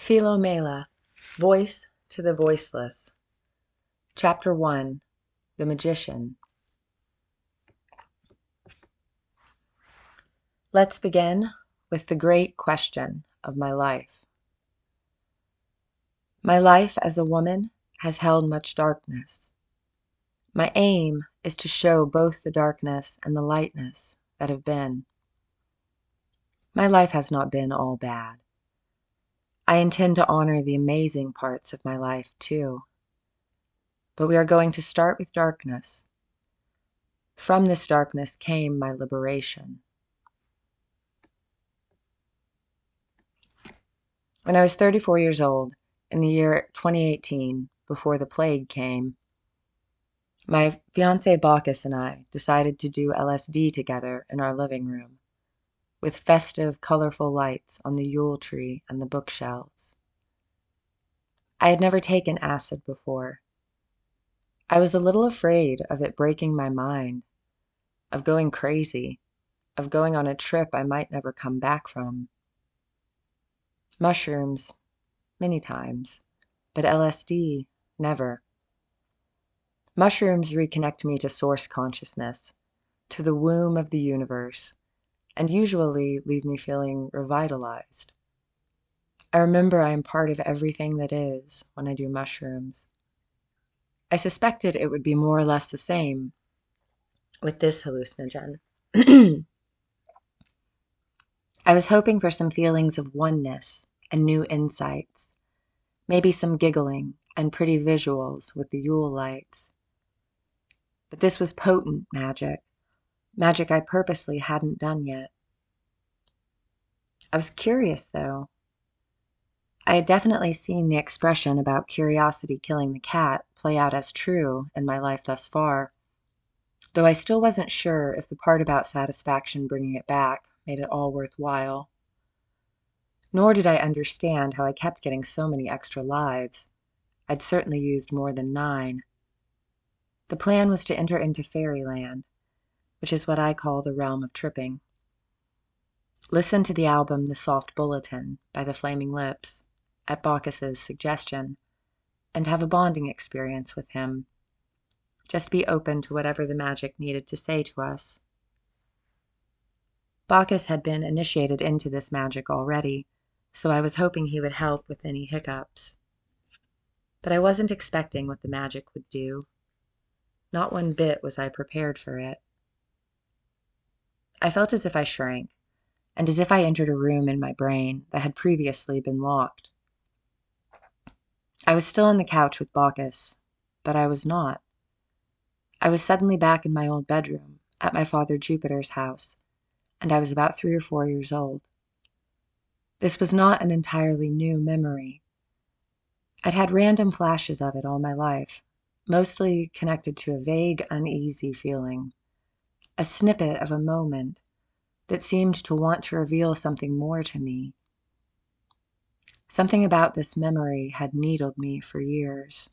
Philomela, Voice to the Voiceless. Chapter 1, The Magician. Let's begin with the great question of my life. My life as a woman has held much darkness. My aim is to show both the darkness and the lightness that have been. My life has not been all bad. I intend to honor the amazing parts of my life too. But we are going to start with darkness. From this darkness came my liberation. When I was 34 years old, in the year 2018, before the plague came, my fiancé Bacchus and I decided to do LSD together in our living room, with festive, colorful lights on the Yule tree and the bookshelves. I had never taken acid before. I was a little afraid of it breaking my mind, of going crazy, of going on a trip I might never come back from. Mushrooms, many times, but LSD, never. Mushrooms reconnect me to source consciousness, to the womb of the universe, and usually leave me feeling revitalized. I remember I am part of everything that is when I do mushrooms. I suspected it would be more or less the same with this hallucinogen. I was hoping for some feelings of oneness and new insights, maybe some giggling and pretty visuals with the Yule lights. But this was potent magic I purposely hadn't done yet. I was curious, though. I had definitely seen the expression about curiosity killing the cat play out as true in my life thus far, though I still wasn't sure if the part about satisfaction bringing it back made it all worthwhile. Nor did I understand how I kept getting so many extra lives. I'd certainly used more than 9. The plan was to enter into fairyland, which is what I call the realm of tripping. Listen to the album The Soft Bulletin by the Flaming Lips, at Bacchus's suggestion, and have a bonding experience with him. Just be open to whatever the magic needed to say to us. Bacchus had been initiated into this magic already, so I was hoping he would help with any hiccups. But I wasn't expecting what the magic would do. Not one bit was I prepared for it. I felt as if I shrank, and as if I entered a room in my brain that had previously been locked. I was still on the couch with Bacchus, but I was not. I was suddenly back in my old bedroom at my father Jupiter's house, and I was about 3 or 4 years old. This was not an entirely new memory. I'd had random flashes of it all my life, mostly connected to a vague, uneasy feeling, a snippet of a moment that seemed to want to reveal something more to me. Something about this memory had needled me for years.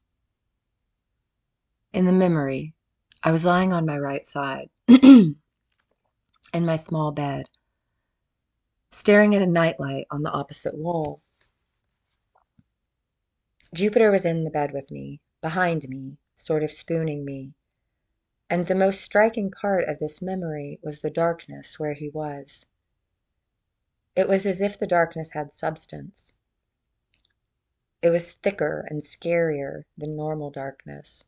In the memory, I was lying on my right side, in my small bed, staring at a nightlight on the opposite wall. Jupiter was in the bed with me, behind me, sort of spooning me, and the most striking part of this memory was the darkness where he was. It was as if the darkness had substance. It was thicker and scarier than normal darkness.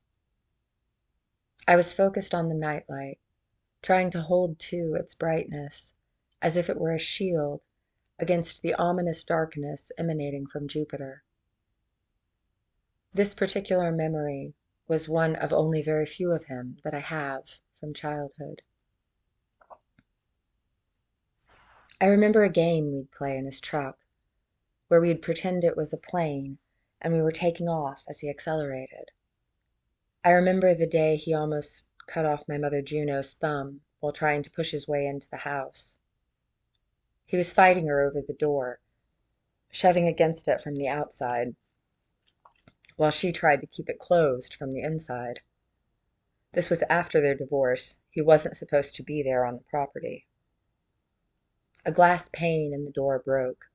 I was focused on the nightlight, trying to hold to its brightness, as if it were a shield against the ominous darkness emanating from Jupiter. This particular memory was one of only very few of him that I have from childhood. I remember a game we'd play in his truck, where we'd pretend it was a plane and we were taking off as he accelerated. I remember the day he almost cut off my mother Juno's thumb while trying to push his way into the house. He was fighting her over the door, shoving against it from the outside, while she tried to keep it closed from the inside. This was after their divorce. He wasn't supposed to be there on the property. A glass pane in the door broke,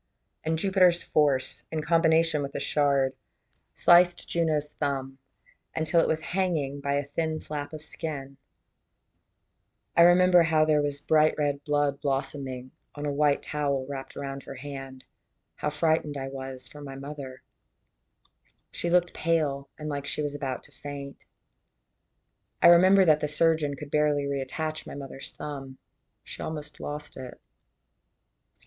and Jupiter's force, in combination with a shard, sliced Juno's thumb until it was hanging by a thin flap of skin. I remember how there was bright red blood blossoming on a white towel wrapped around her hand, how frightened I was for my mother. She looked pale and like she was about to faint. I remember that the surgeon could barely reattach my mother's thumb. She almost lost it.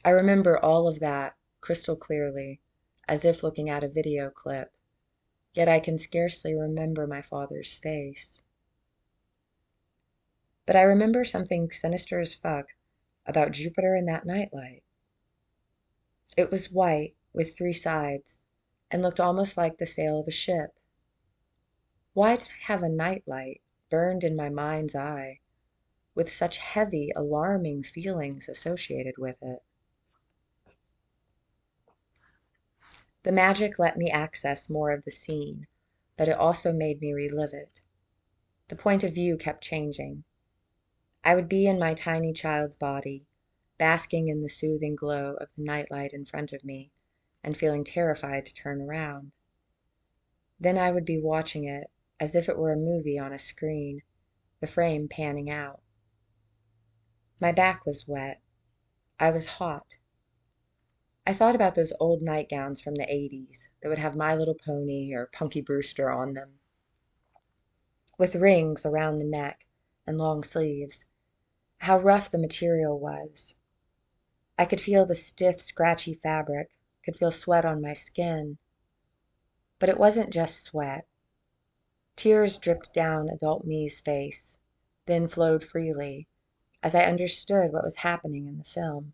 I remember all of that crystal clearly, as if looking at a video clip, yet I can scarcely remember my father's face. But I remember something sinister as fuck about Jupiter and that nightlight. It was white with 3 sides and looked almost like the sail of a ship. Why did I have a nightlight burned in my mind's eye with such heavy, alarming feelings associated with it? The magic let me access more of the scene, but it also made me relive it. The point of view kept changing. I would be in my tiny child's body, basking in the soothing glow of the nightlight in front of me, and feeling terrified to turn around. Then I would be watching it as if it were a movie on a screen, the frame panning out. My back was wet. I was hot. I thought about those old nightgowns from the 80s that would have My Little Pony or Punky Brewster on them, with rings around the neck and long sleeves. How rough the material was. I could feel the stiff, scratchy fabric, could feel sweat on my skin. But it wasn't just sweat. Tears dripped down adult me's face, then flowed freely, as I understood what was happening in the film.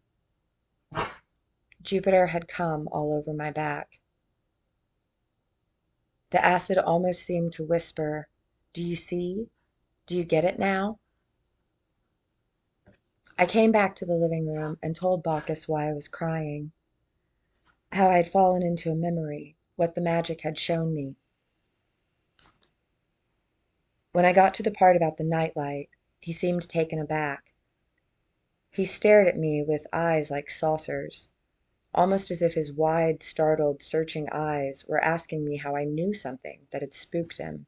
Jupiter had come all over my back. The acid almost seemed to whisper, "Do you see? Do you get it now?" I came back to the living room and told Bacchus why I was crying, how I had fallen into a memory, what the magic had shown me. When I got to the part about the nightlight, he seemed taken aback. He stared at me with eyes like saucers, almost as if his wide, startled, searching eyes were asking me how I knew something that had spooked him.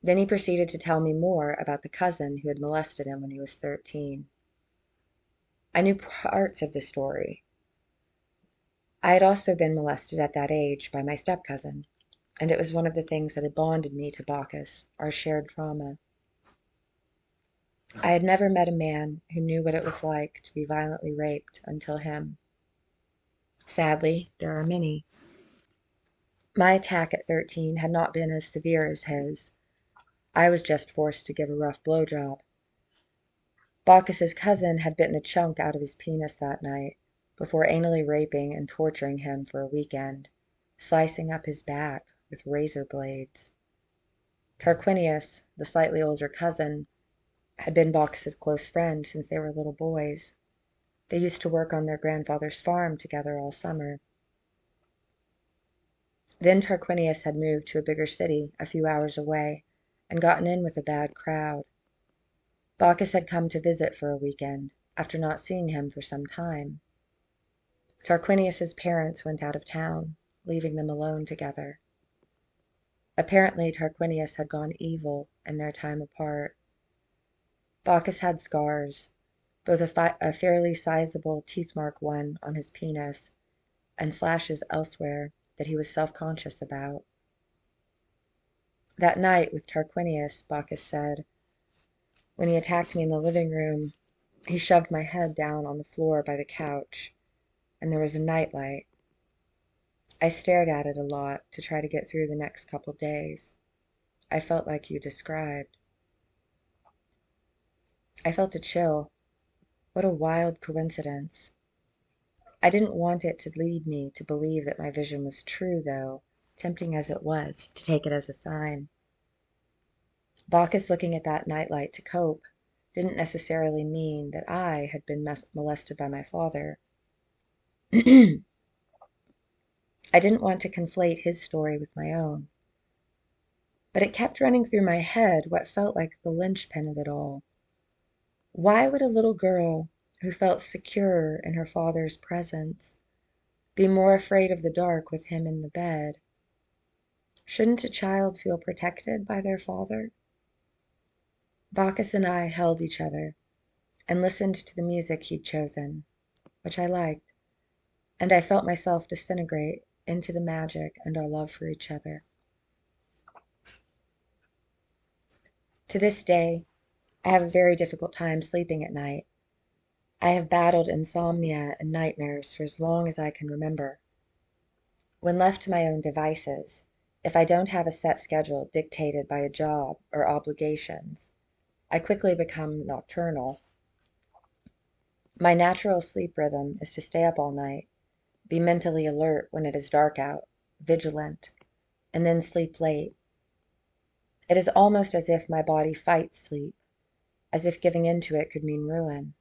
Then he proceeded to tell me more about the cousin who had molested him when he was 13. I knew parts of the story. I had also been molested at that age by my step-cousin, and it was one of the things that had bonded me to Bacchus, our shared trauma. I had never met a man who knew what it was like to be violently raped until him. Sadly, there are many. My attack at 13 had not been as severe as his. I was just forced to give a rough blowjob. Bacchus's cousin had bitten a chunk out of his penis that night, before anally raping and torturing him for a weekend, slicing up his back with razor blades. Tarquinius, the slightly older cousin, had been Bacchus's close friend since they were little boys. They used to work on their grandfather's farm together all summer. Then Tarquinius had moved to a bigger city a few hours away and gotten in with a bad crowd. Bacchus had come to visit for a weekend, after not seeing him for some time. Tarquinius's parents went out of town, leaving them alone together. Apparently Tarquinius had gone evil in their time apart. Bacchus had scars, both a fairly sizable teeth-mark one on his penis and slashes elsewhere that he was self-conscious about. That night with Tarquinius, Bacchus said, when he attacked me in the living room, he shoved my head down on the floor by the couch, and there was a nightlight. I stared at it a lot to try to get through the next couple days. I felt like you described. I felt a chill. What a wild coincidence. I didn't want it to lead me to believe that my vision was true, though, tempting as it was to take it as a sign. Bacchus looking at that nightlight to cope didn't necessarily mean that I had been molested by my father. I didn't want to conflate his story with my own. But it kept running through my head what felt like the linchpin of it all. Why would a little girl who felt secure in her father's presence, be more afraid of the dark with him in the bed? Shouldn't a child feel protected by their father? Bacchus and I held each other and listened to the music he'd chosen, which I liked, and I felt myself disintegrate into the magic and our love for each other. To this day, I have a very difficult time sleeping at night. I have battled insomnia and nightmares for as long as I can remember. When left to my own devices, if I don't have a set schedule dictated by a job or obligations, I quickly become nocturnal. My natural sleep rhythm is to stay up all night, be mentally alert when it is dark out, vigilant, and then sleep late. It is almost as if my body fights sleep, as if giving into it could mean ruin.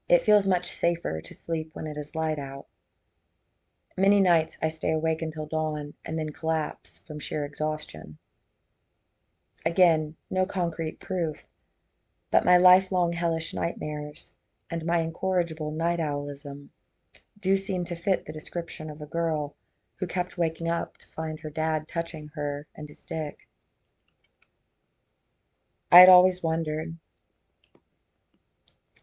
It feels much safer to sleep when it is light out. Many nights I stay awake until dawn and then collapse from sheer exhaustion. Again, no concrete proof, but my lifelong hellish nightmares and my incorrigible night owlism do seem to fit the description of a girl who kept waking up to find her dad touching her and his dick. I had always wondered.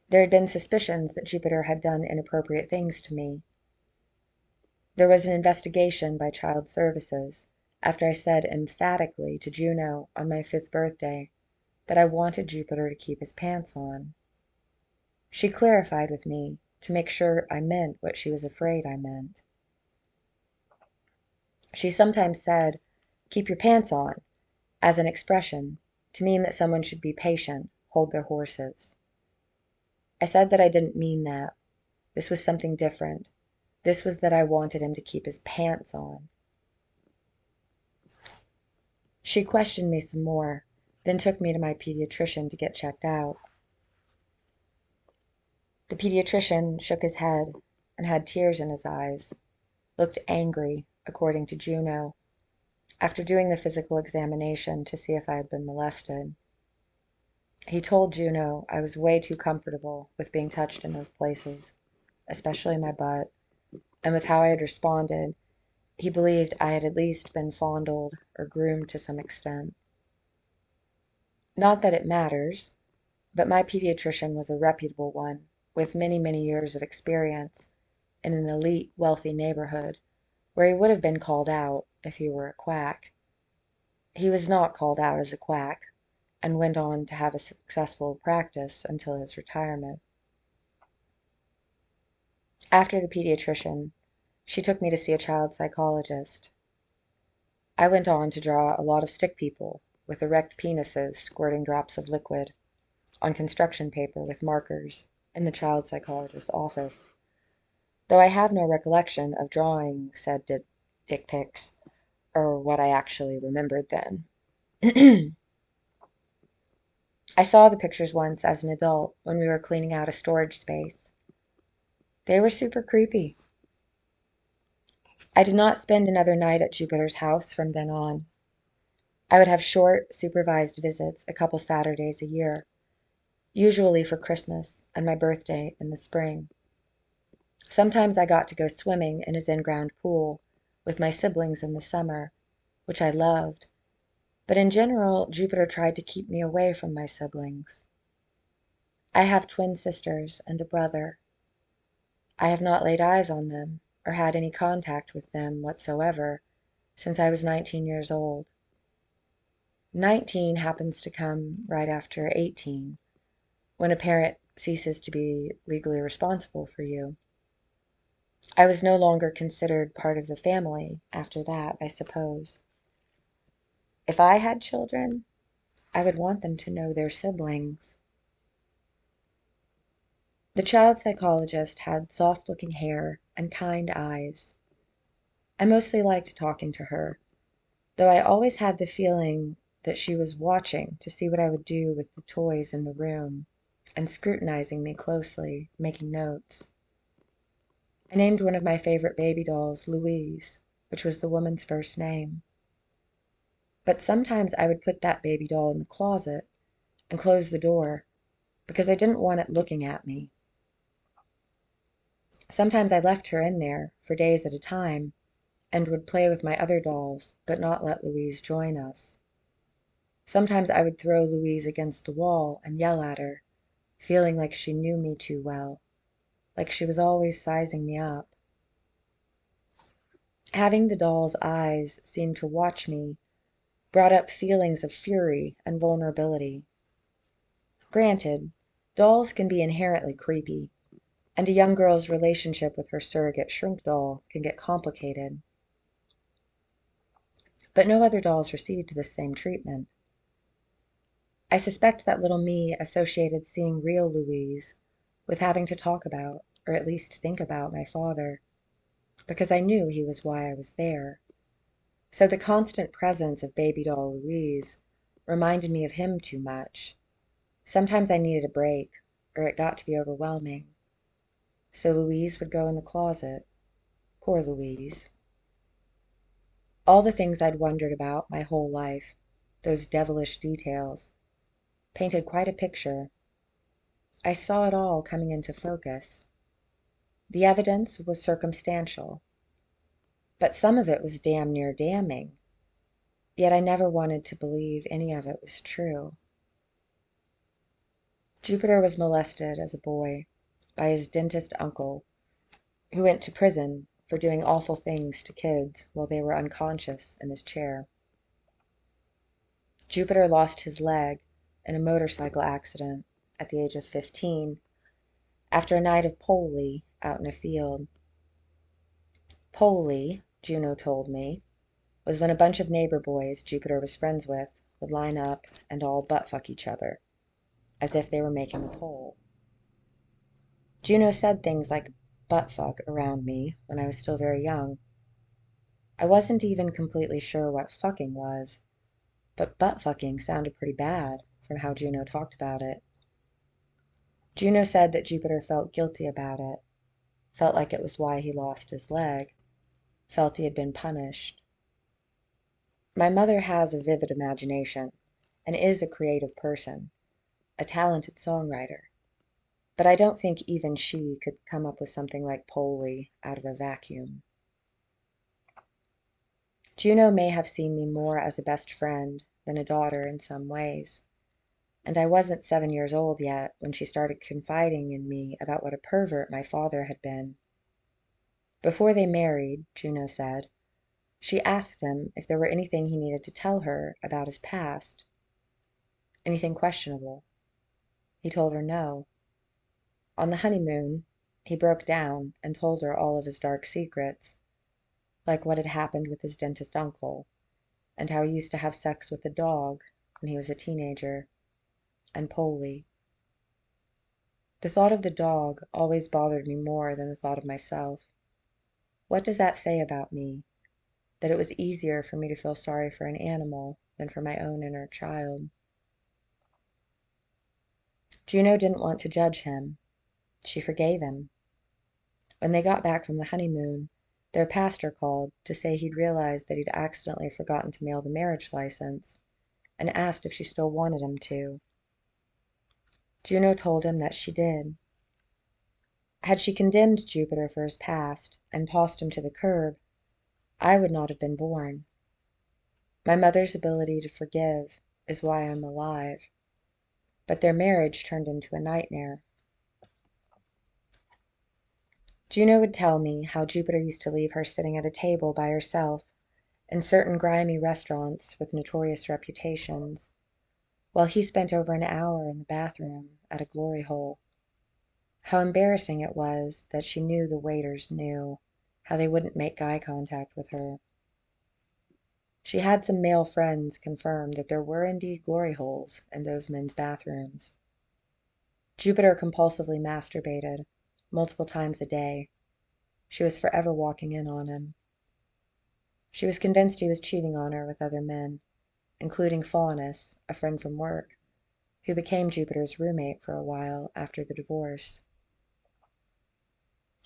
There had been suspicions that Jupiter had done inappropriate things to me. There was an investigation by Child Services after I said emphatically to Juno on my 5th birthday that I wanted Jupiter to keep his pants on. She clarified with me to make sure I meant what she was afraid I meant. She sometimes said, "Keep your pants on," as an expression to mean that someone should be patient, hold their horses. I said that I didn't mean that. This was something different. This was that I wanted him to keep his pants on. She questioned me some more, then took me to my pediatrician to get checked out. The pediatrician shook his head and had tears in his eyes, looked angry, according to Juno, after doing the physical examination to see if I had been molested. He told Juno I was way too comfortable with being touched in those places, especially my butt, and with how I had responded, he believed I had at least been fondled or groomed to some extent. Not that it matters, but my pediatrician was a reputable one, with many, many years of experience in an elite, wealthy neighborhood, where he would have been called out if he were a quack. He was not called out as a quack, and went on to have a successful practice until his retirement. After the pediatrician, she took me to see a child psychologist. I went on to draw a lot of stick people with erect penises squirting drops of liquid on construction paper with markers in the child psychologist's office, though I have no recollection of drawing said dick pics, or what I actually remembered then. I saw the pictures once as an adult when we were cleaning out a storage space. They were super creepy. I did not spend another night at Jupiter's house from then on. I would have short, supervised visits a couple Saturdays a year, usually for Christmas and my birthday in the spring. Sometimes I got to go swimming in his in-ground pool with my siblings in the summer, which I loved, but in general, Jupiter tried to keep me away from my siblings. I have twin sisters and a brother. I have not laid eyes on them or had any contact with them whatsoever since I was 19 years old. 19 happens to come right after 18, when a parent ceases to be legally responsible for you. I was no longer considered part of the family after that, I suppose. If I had children, I would want them to know their siblings. The child psychologist had soft-looking hair and kind eyes. I mostly liked talking to her, though I always had the feeling that she was watching to see what I would do with the toys in the room, and scrutinizing me closely, making notes. I named one of my favorite baby dolls Louise, which was the woman's first name. But sometimes I would put that baby doll in the closet and close the door because I didn't want it looking at me. Sometimes I left her in there for days at a time and would play with my other dolls, but not let Louise join us. Sometimes I would throw Louise against the wall and yell at her, feeling like she knew me too well, like she was always sizing me up. Having the doll's eyes seem to watch me brought up feelings of fury and vulnerability. Granted, dolls can be inherently creepy, and a young girl's relationship with her surrogate shrink doll can get complicated. But no other dolls received this same treatment. I suspect that little me associated seeing real Louise with having to talk about, or at least think about, my father, because I knew he was why I was there. So the constant presence of baby doll Louise reminded me of him too much. Sometimes I needed a break, or it got to be overwhelming. So Louise would go in the closet. Poor Louise. All the things I'd wondered about my whole life, those devilish details, painted quite a picture. I saw it all coming into focus. The evidence was circumstantial, but some of it was damn near damning, yet I never wanted to believe any of it was true. Jupiter was molested as a boy by his dentist uncle, who went to prison for doing awful things to kids while they were unconscious in his chair. Jupiter lost his leg in a motorcycle accident at the age of 15 after a night of pole out in a field. Pole, Juno told me, was when a bunch of neighbor boys Jupiter was friends with would line up and all butt-fuck each other, as if they were making a pole. Juno said things like butt-fuck around me when I was still very young. I wasn't even completely sure what fucking was, but butt-fucking sounded pretty bad from how Juno talked about it. Juno said that Jupiter felt guilty about it, felt like it was why he lost his leg, felt he had been punished. My mother has a vivid imagination and is a creative person, a talented songwriter, but I don't think even she could come up with something like Polly out of a vacuum. Juno may have seen me more as a best friend than a daughter in some ways, and I wasn't 7 years old yet when she started confiding in me about what a pervert my father had been. Before they married, Juno said, she asked him if there were anything he needed to tell her about his past. Anything questionable. He told her no. On the honeymoon, he broke down and told her all of his dark secrets, like what had happened with his dentist uncle, and how he used to have sex with a dog when he was a teenager, and Polly. The thought of the dog always bothered me more than the thought of myself. What does that say about me? That it was easier for me to feel sorry for an animal than for my own inner child. Juno didn't want to judge him. She forgave him. When they got back from the honeymoon, their pastor called to say he'd realized that he'd accidentally forgotten to mail the marriage license, and asked if she still wanted him to. Juno told him that she did. Had she condemned Jupiter for his past and tossed him to the curb, I would not have been born. My mother's ability to forgive is why I'm alive. But their marriage turned into a nightmare. Juno would tell me how Jupiter used to leave her sitting at a table by herself in certain grimy restaurants with notorious reputations, while he spent over an hour in the bathroom at a glory hole. How embarrassing it was that she knew the waiters knew, how they wouldn't make eye contact with her. She had some male friends confirm that there were indeed glory holes in those men's bathrooms. Jupiter compulsively masturbated, multiple times a day. She was forever walking in on him. She was convinced he was cheating on her with other men, including Faunus, a friend from work, who became Jupiter's roommate for a while after the divorce.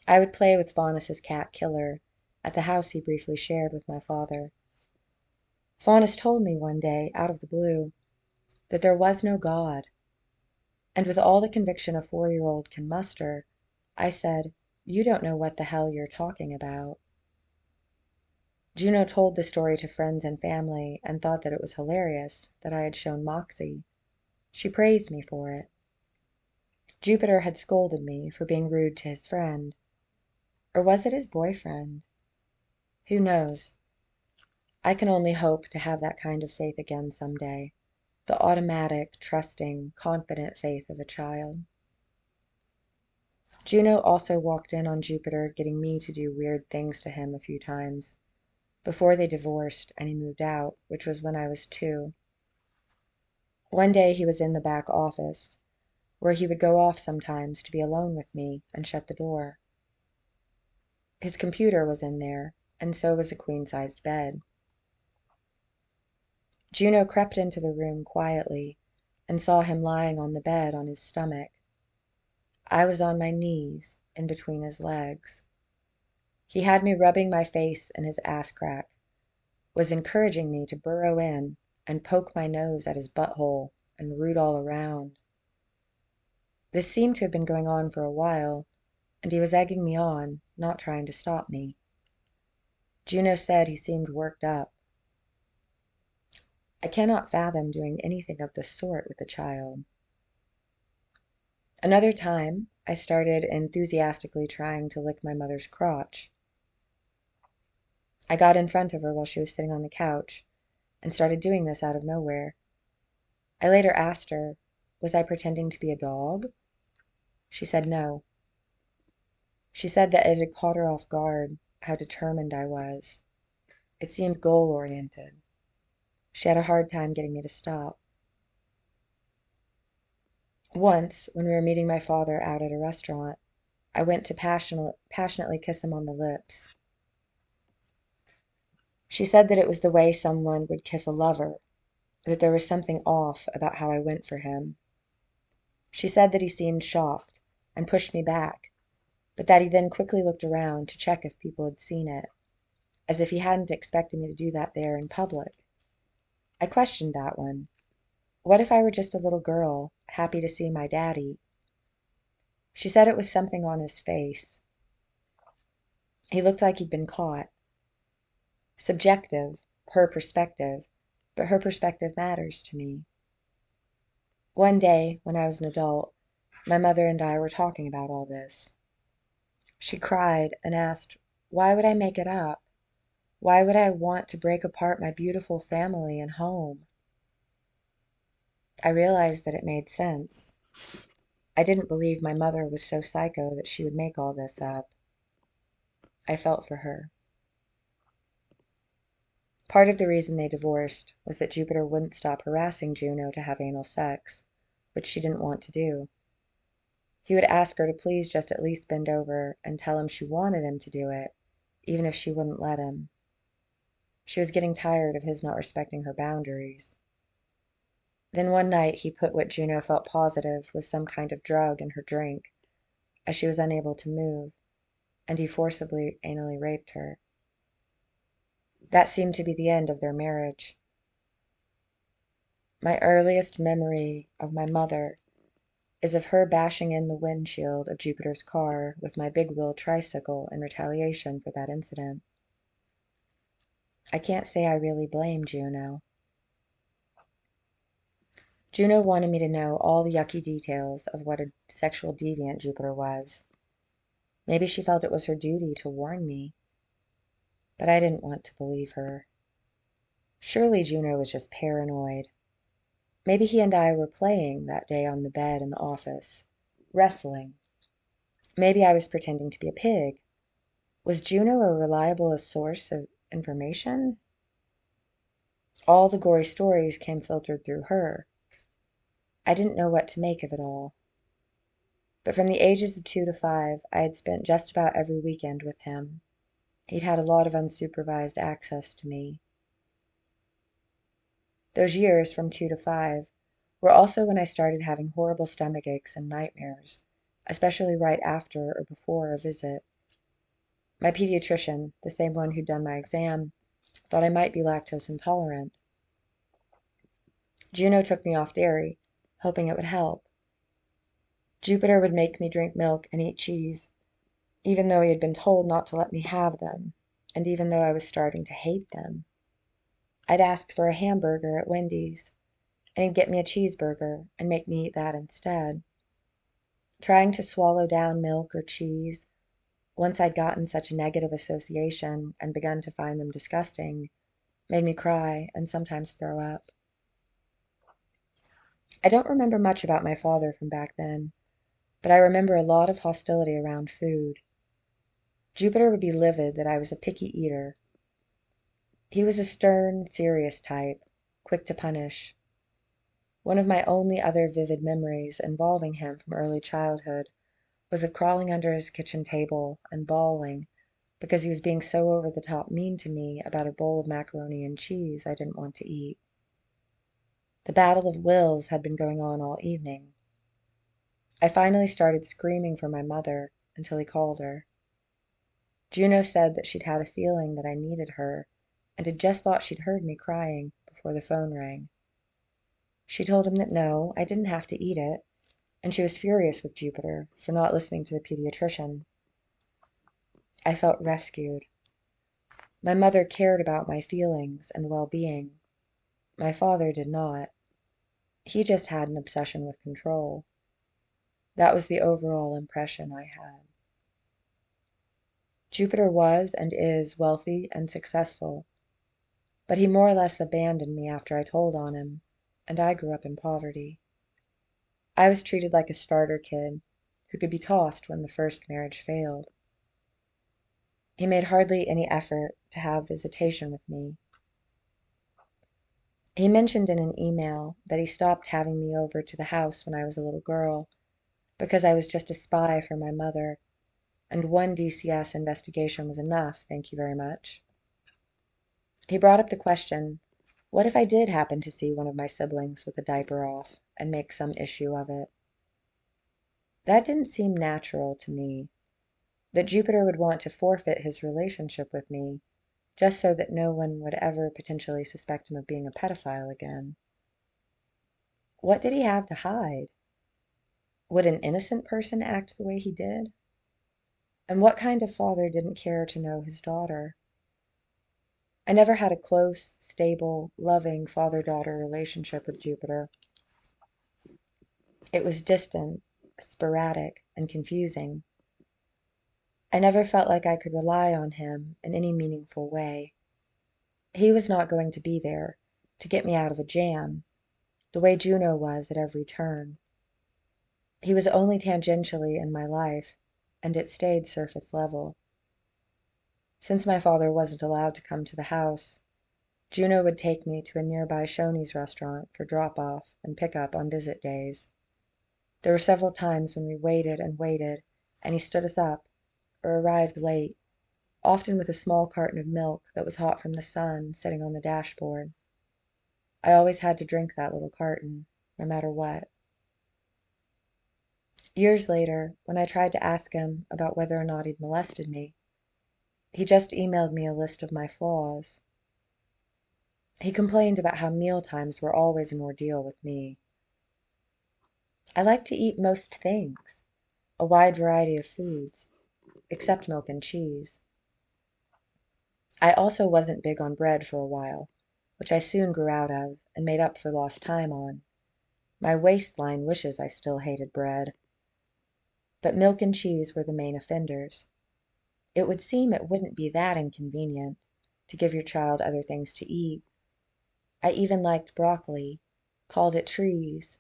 I would play with Faunus's cat Killer at the house he briefly shared with my father. Faunus told me one day, out of the blue, that there was no God, and with all the conviction a 4-year-old can muster, I said, You don't know what the hell you're talking about. Juno told the story to friends and family and thought that it was hilarious that I had shown Moxie. She praised me for it. Jupiter had scolded me for being rude to his friend. Or was it his boyfriend? Who knows? I can only hope to have that kind of faith again someday. The automatic, trusting, confident faith of a child. Juno also walked in on Jupiter getting me to do weird things to him a few times, before they divorced and he moved out, which was when I was 2. One day he was in the back office, where he would go off sometimes to be alone with me and shut the door. His computer was in there, and so was a queen-sized bed. Juno crept into the room quietly and saw him lying on the bed on his stomach. I was on my knees in between his legs. He had me rubbing my face in his ass crack, was encouraging me to burrow in and poke my nose at his butthole and root all around. This seemed to have been going on for a while, and he was egging me on, not trying to stop me. Juno said he seemed worked up. I cannot fathom doing anything of the sort with a child. Another time, I started enthusiastically trying to lick my mother's crotch. I got in front of her while she was sitting on the couch and started doing this out of nowhere. I later asked her, was I pretending to be a dog? She said no. She said that it had caught her off guard, how determined I was. It seemed goal-oriented. She had a hard time getting me to stop. Once, when we were meeting my father out at a restaurant, I went to passionately kiss him on the lips. She said that it was the way someone would kiss a lover, that there was something off about how I went for him. She said that he seemed shocked and pushed me back, but that he then quickly looked around to check if people had seen it, as if he hadn't expected me to do that there in public. I questioned that one. What if I were just a little girl, happy to see my daddy? She said it was something on his face. He looked like he'd been caught. Subjective, her perspective, but her perspective matters to me. One day, when I was an adult, my mother and I were talking about all this. She cried and asked, why would I make it up? Why would I want to break apart my beautiful family and home? I realized that it made sense. I didn't believe my mother was so psycho that she would make all this up. I felt for her. Part of the reason they divorced was that Jupiter wouldn't stop harassing Juno to have anal sex, which she didn't want to do. He would ask her to please just at least bend over and tell him she wanted him to do it, even if she wouldn't let him. She was getting tired of his not respecting her boundaries. Then one night he put what Juno felt positive was some kind of drug in her drink, as she was unable to move, and he forcibly anally raped her. That seemed to be the end of their marriage. My earliest memory of my mother is of her bashing in the windshield of Jupiter's car with my big wheel tricycle in retaliation for that incident. I can't say I really blame Juno. Juno wanted me to know all the yucky details of what a sexual deviant Jupiter was. Maybe she felt it was her duty to warn me, but I didn't want to believe her. Surely Juno was just paranoid. Maybe he and I were playing that day on the bed in the office, wrestling. Maybe I was pretending to be a pig. Was Juno a reliable source of information? All the gory stories came filtered through her. I didn't know what to make of it all. But from the ages of 2 to 5, I had spent just about every weekend with him. He'd had a lot of unsupervised access to me. Those years from 2 to 5 were also when I started having horrible stomach aches and nightmares, especially right after or before a visit. My pediatrician, the same one who'd done my exam, thought I might be lactose intolerant. Juno took me off dairy, hoping it would help. Jupiter would make me drink milk and eat cheese, even though he had been told not to let me have them, and even though I was starting to hate them. I'd ask for a hamburger at Wendy's, and he'd get me a cheeseburger and make me eat that instead. Trying to swallow down milk or cheese, once I'd gotten such a negative association and begun to find them disgusting, made me cry and sometimes throw up. I don't remember much about my father from back then, but I remember a lot of hostility around food. Jupiter would be livid that I was a picky eater. He was a stern, serious type, quick to punish. One of my only other vivid memories involving him from early childhood was of crawling under his kitchen table and bawling because he was being so over the top mean to me about a bowl of macaroni and cheese I didn't want to eat. The battle of wills had been going on all evening. I finally started screaming for my mother until he called her. Juno said that she'd had a feeling that I needed her and had just thought she'd heard me crying before the phone rang. She told him that no, I didn't have to eat it, and she was furious with Jupiter for not listening to the pediatrician. I felt rescued. My mother cared about my feelings and well-being. My father did not. He just had an obsession with control. That was the overall impression I had. Jupiter was and is wealthy and successful, but he more or less abandoned me after I told on him, and I grew up in poverty. I was treated like a starter kid who could be tossed when the first marriage failed. He made hardly any effort to have visitation with me. He mentioned in an email that he stopped having me over to the house when I was a little girl because I was just a spy for my mother, and one DCS investigation was enough, thank you very much. He brought up the question, what if I did happen to see one of my siblings with a diaper off and make some issue of it? That didn't seem natural to me, that Jupiter would want to forfeit his relationship with me just so that no one would ever potentially suspect him of being a pedophile again. What did he have to hide? Would an innocent person act the way he did? And what kind of father didn't care to know his daughter? I never had a close, stable, loving father-daughter relationship with Jupiter. It was distant, sporadic, and confusing. I never felt like I could rely on him in any meaningful way. He was not going to be there to get me out of a jam, the way Juno was at every turn. He was only tangentially in my life, and it stayed surface level. Since my father wasn't allowed to come to the house, Juno would take me to a nearby Shoney's restaurant for drop-off and pick-up on visit days. There were several times when we waited and waited, and he stood us up, or arrived late, often with a small carton of milk that was hot from the sun sitting on the dashboard. I always had to drink that little carton, no matter what. Years later, when I tried to ask him about whether or not he'd molested me, he just emailed me a list of my flaws. He complained about how meal times were always an ordeal with me. I like to eat most things, a wide variety of foods, except milk and cheese. I also wasn't big on bread for a while, which I soon grew out of and made up for lost time on. My waistline wishes I still hated bread. But milk and cheese were the main offenders. It would seem it wouldn't be that inconvenient to give your child other things to eat. I even liked broccoli, called it trees,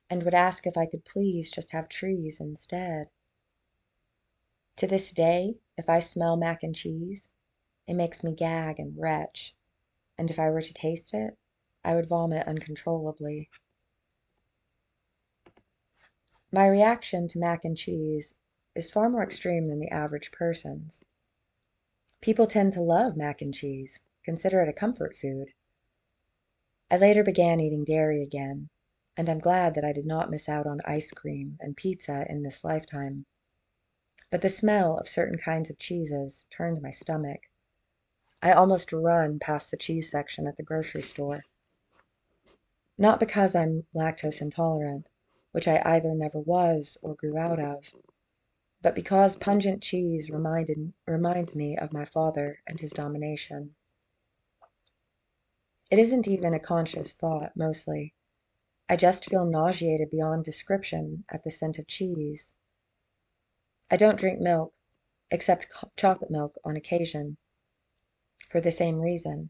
and would ask if I could please just have trees instead. To this day, if I smell mac and cheese, it makes me gag and retch, and if I were to taste it, I would vomit uncontrollably. My reaction to mac and cheese is far more extreme than the average person's. People tend to love mac and cheese, consider it a comfort food. I later began eating dairy again, and I'm glad that I did not miss out on ice cream and pizza in this lifetime. But the smell of certain kinds of cheeses turned my stomach. I almost run past the cheese section at the grocery store. Not because I'm lactose intolerant, which I either never was or grew out of, but because pungent cheese reminds me of my father and his domination. It isn't even a conscious thought, mostly. I just feel nauseated beyond description at the scent of cheese. I don't drink milk, except chocolate milk on occasion, for the same reason.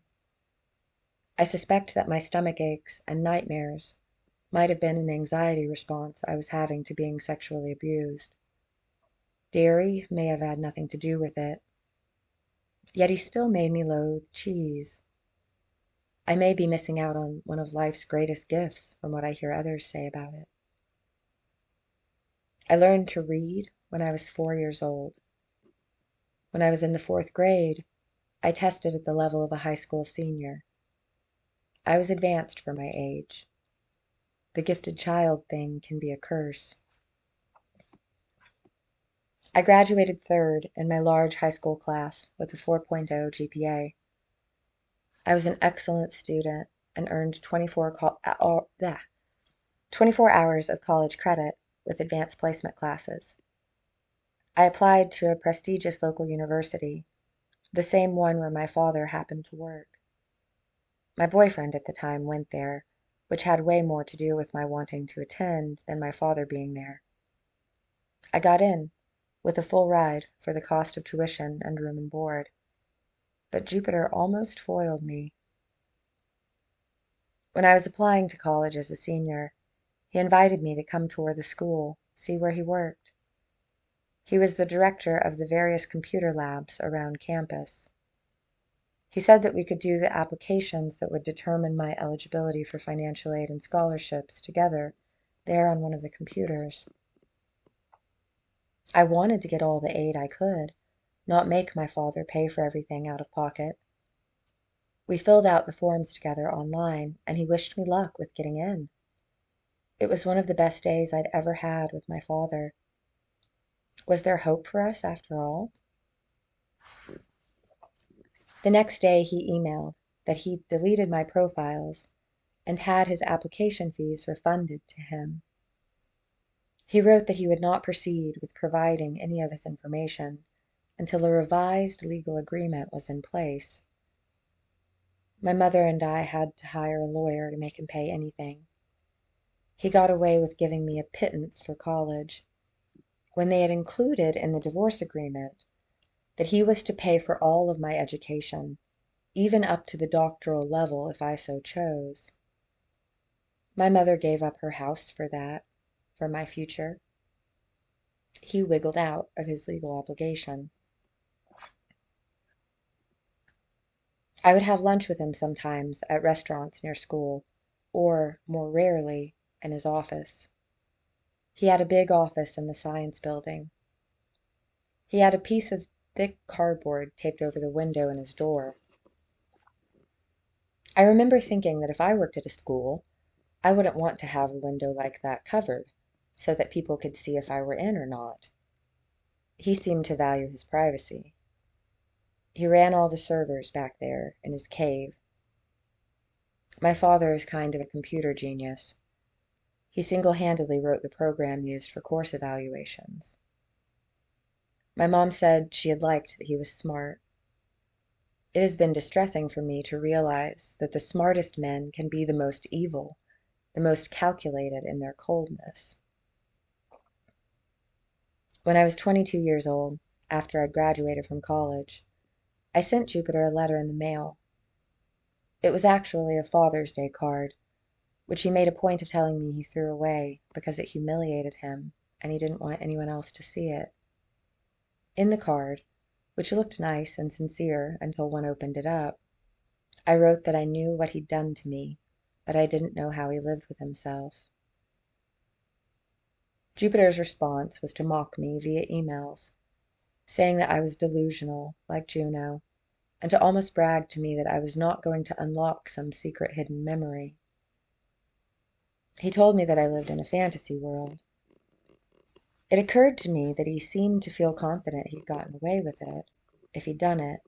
I suspect that my stomach aches and nightmares might have been an anxiety response I was having to being sexually abused. Dairy may have had nothing to do with it, yet he still made me loathe cheese. I may be missing out on one of life's greatest gifts from what I hear others say about it. I learned to read when I was 4 years old. When I was in the 4th grade, I tested at the level of a high school senior. I was advanced for my age. The gifted child thing can be a curse. I graduated 3rd in my large high school class with a 4.0 GPA. I was an excellent student and earned 24 hours of college credit with advanced placement classes. I applied to a prestigious local university, the same one where my father happened to work. My boyfriend at the time went there, which had way more to do with my wanting to attend than my father being there. I got in, with a full ride for the cost of tuition and room and board. But Jupiter almost foiled me. When I was applying to college as a senior, he invited me to come tour the school, see where he worked. He was the director of the various computer labs around campus. He said that we could do the applications that would determine my eligibility for financial aid and scholarships together there on one of the computers. I wanted to get all the aid I could, not make my father pay for everything out of pocket. We filled out the forms together online, and he wished me luck with getting in. It was one of the best days I'd ever had with my father. Was there hope for us after all? The next day he emailed that he'd deleted my profiles and had his application fees refunded to him. He wrote that he would not proceed with providing any of his information until a revised legal agreement was in place. My mother and I had to hire a lawyer to make him pay anything. He got away with giving me a pittance for college, when they had included in the divorce agreement that he was to pay for all of my education, even up to the doctoral level if I so chose. My mother gave up her house for that, for my future. He wiggled out of his legal obligation. I would have lunch with him sometimes at restaurants near school, or, more rarely, in his office. He had a big office in the science building. He had a piece of thick cardboard taped over the window in his door. I remember thinking that if I worked at a school, I wouldn't want to have a window like that covered, so that people could see if I were in or not. He seemed to value his privacy. He ran all the servers back there in his cave. My father is kind of a computer genius. He single-handedly wrote the program used for course evaluations. My mom said she had liked that he was smart. It has been distressing for me to realize that the smartest men can be the most evil, the most calculated in their coldness. When I was 22 years old, after I'd graduated from college, I sent Jupiter a letter in the mail. It was actually a Father's Day card, which he made a point of telling me he threw away because it humiliated him and he didn't want anyone else to see it. In the card, which looked nice and sincere until one opened it up, I wrote that I knew what he'd done to me, but I didn't know how he lived with himself. Jupiter's response was to mock me via emails, saying that I was delusional, like Juno, and to almost brag to me that I was not going to unlock some secret hidden memory. He told me that I lived in a fantasy world. It occurred to me that he seemed to feel confident he'd gotten away with it, if he'd done it.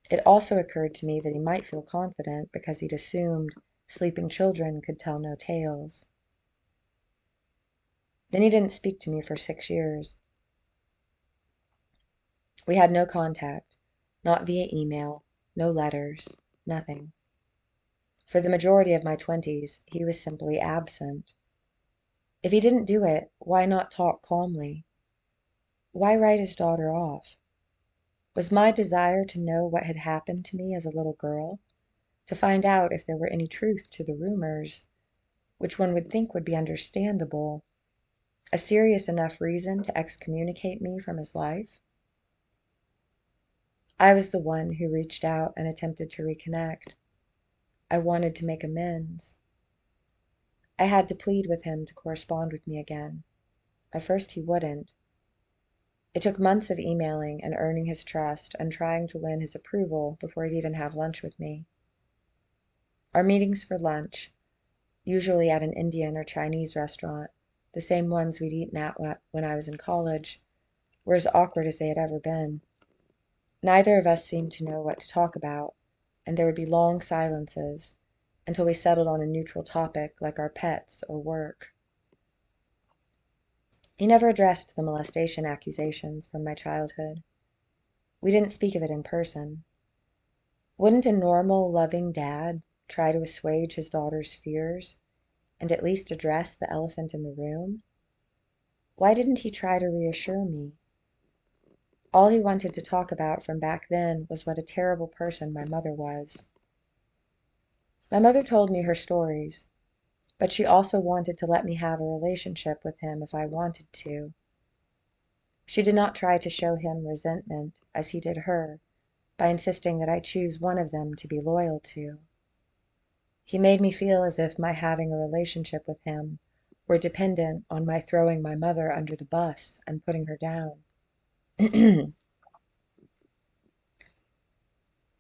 It also occurred to me that he might feel confident because he'd assumed sleeping children could tell no tales. Then he didn't speak to me for 6 years. We had no contact, not via email, no letters, nothing. For the majority of my 20s, he was simply absent. If he didn't do it, why not talk calmly? Why write his daughter off? Was my desire to know what had happened to me as a little girl, to find out if there were any truth to the rumors, which one would think would be understandable, a serious enough reason to excommunicate me from his life? I was the one who reached out and attempted to reconnect. I wanted to make amends. I had to plead with him to correspond with me again. At first he wouldn't. It took months of emailing and earning his trust and trying to win his approval before he'd even have lunch with me. Our meetings for lunch, usually at an Indian or Chinese restaurant, the same ones we'd eaten at when I was in college, were as awkward as they had ever been. Neither of us seemed to know what to talk about, and there would be long silences until we settled on a neutral topic like our pets or work. He never addressed the molestation accusations from my childhood. We didn't speak of it in person. Wouldn't a normal, loving dad try to assuage his daughter's fears and at least address the elephant in the room? Why didn't he try to reassure me? All he wanted to talk about from back then was what a terrible person my mother was. My mother told me her stories, but she also wanted to let me have a relationship with him if I wanted to. She did not try to show him resentment, as he did her, by insisting that I choose one of them to be loyal to. He made me feel as if my having a relationship with him were dependent on my throwing my mother under the bus and putting her down.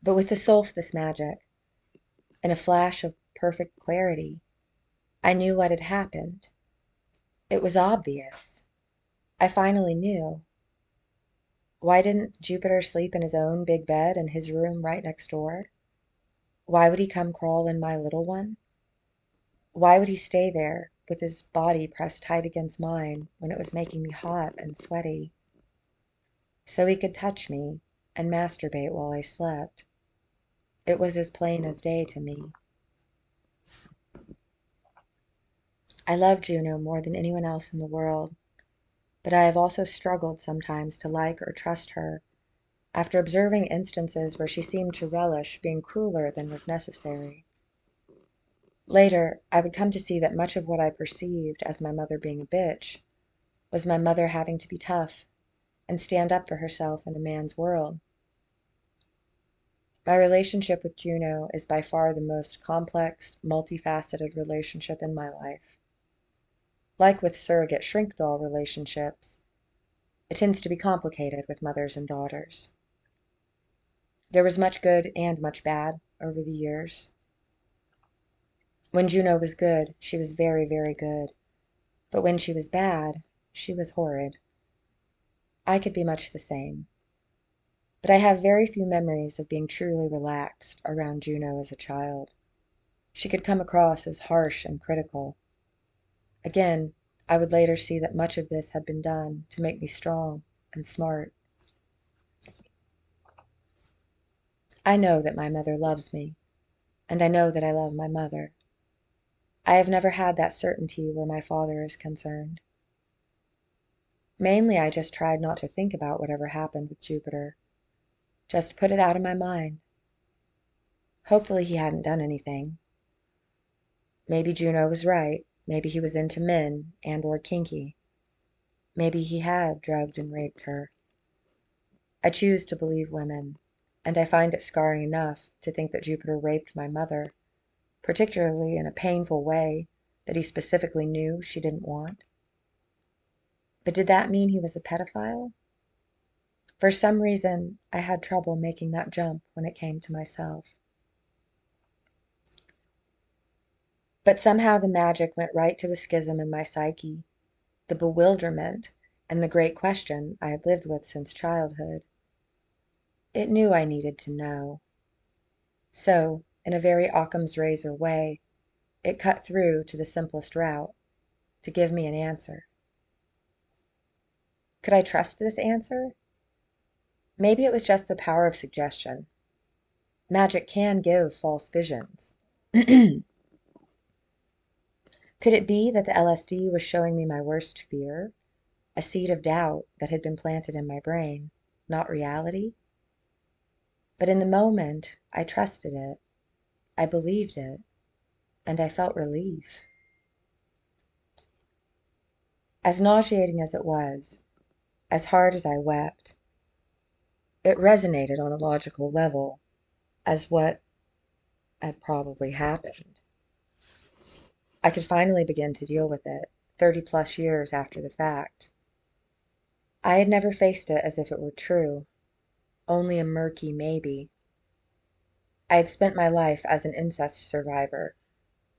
But with the solstice magic, in a flash of perfect clarity, I knew what had happened. It was obvious. I finally knew. Why didn't Jupiter sleep in his own big bed in his room right next door? Why would he come crawl in my little one? Why would he stay there with his body pressed tight against mine when it was making me hot and sweaty? So he could touch me and masturbate while I slept. It was as plain as day to me. I love Juno more than anyone else in the world, but I have also struggled sometimes to like or trust her after observing instances where she seemed to relish being crueler than was necessary. Later, I would come to see that much of what I perceived as my mother being a bitch was my mother having to be tough and stand up for herself in a man's world. My relationship with Juno is by far the most complex, multifaceted relationship in my life. Like with surrogate shrink doll relationships, it tends to be complicated with mothers and daughters. There was much good and much bad over the years. When Juno was good, she was very, very good. But when she was bad, she was horrid. I could be much the same. But I have very few memories of being truly relaxed around Juno as a child. She could come across as harsh and critical. Again, I would later see that much of this had been done to make me strong and smart. I know that my mother loves me, and I know that I love my mother. I have never had that certainty where my father is concerned. Mainly, I just tried not to think about whatever happened with Jupiter. Just put it out of my mind. Hopefully he hadn't done anything. Maybe Juno was right. Maybe he was into men and or kinky. Maybe he had drugged and raped her. I choose to believe women, and I find it scarring enough to think that Jupiter raped my mother, particularly in a painful way that he specifically knew she didn't want. But did that mean he was a pedophile? For some reason, I had trouble making that jump when it came to myself. But somehow the magic went right to the schism in my psyche, the bewilderment, and the great question I had lived with since childhood. It knew I needed to know. So, in a very Occam's razor way, it cut through to the simplest route, to give me an answer. Could I trust this answer? Maybe it was just the power of suggestion. Magic can give false visions. Could it be that the LSD was showing me my worst fear? A seed of doubt that had been planted in my brain, not reality? But in the moment, I trusted it, I believed it, and I felt relief. As nauseating as it was, as hard as I wept, it resonated on a logical level as what had probably happened. I could finally begin to deal with it, 30 plus years after the fact. I had never faced it as if it were true, only a murky maybe. I had spent my life as an incest survivor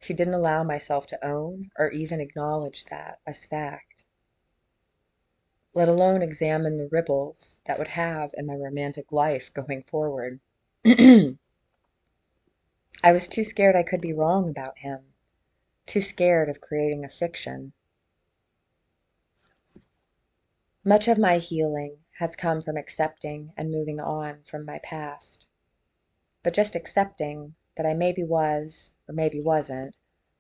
who didn't allow myself to own or even acknowledge that as fact, let alone examine the ripples that would have in my romantic life going forward. I was too scared I could be wrong about him, too scared of creating a fiction. Much of my healing has come from accepting and moving on from my past. But just accepting that I maybe was, or maybe wasn't,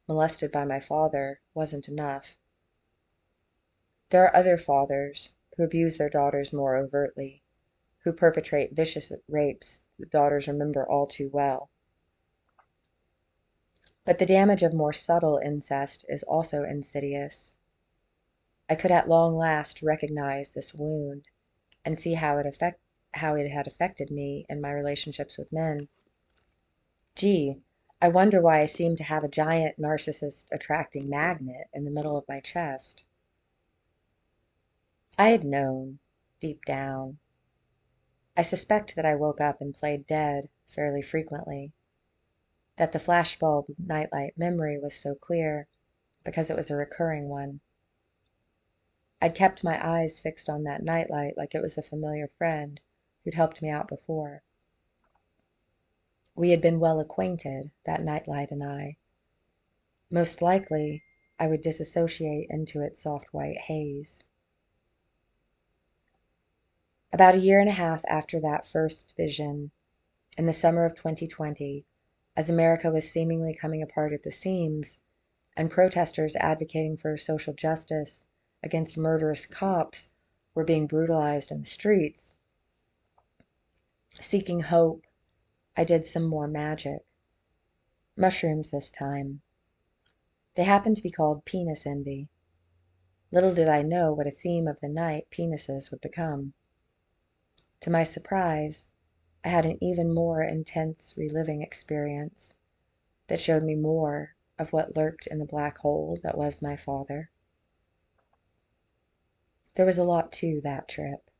molested by my father wasn't enough. There are other fathers who abuse their daughters more overtly, who perpetrate vicious rapes the daughters remember all too well. But the damage of more subtle incest is also insidious. I could at long last recognize this wound and see how it had affected me in my relationships with men. Gee, I wonder why I seem to have a giant narcissist attracting magnet in the middle of my chest. I had known, deep down. I suspect that I woke up and played dead fairly frequently, that the flashbulb nightlight memory was so clear because it was a recurring one. I'd kept my eyes fixed on that nightlight like it was a familiar friend who'd helped me out before. We had been well acquainted, that nightlight and I. Most likely, I would disassociate into its soft white haze. About a year and a half after that first vision, in the summer of 2020, as America was seemingly coming apart at the seams, and protesters advocating for social justice against murderous cops were being brutalized in the streets, seeking hope, I did some more magic. Mushrooms this time. They happened to be called penis envy. Little did I know what a theme of the night penises would become. To my surprise, I had an even more intense reliving experience that showed me more of what lurked in the black hole that was my father. There was a lot to that trip.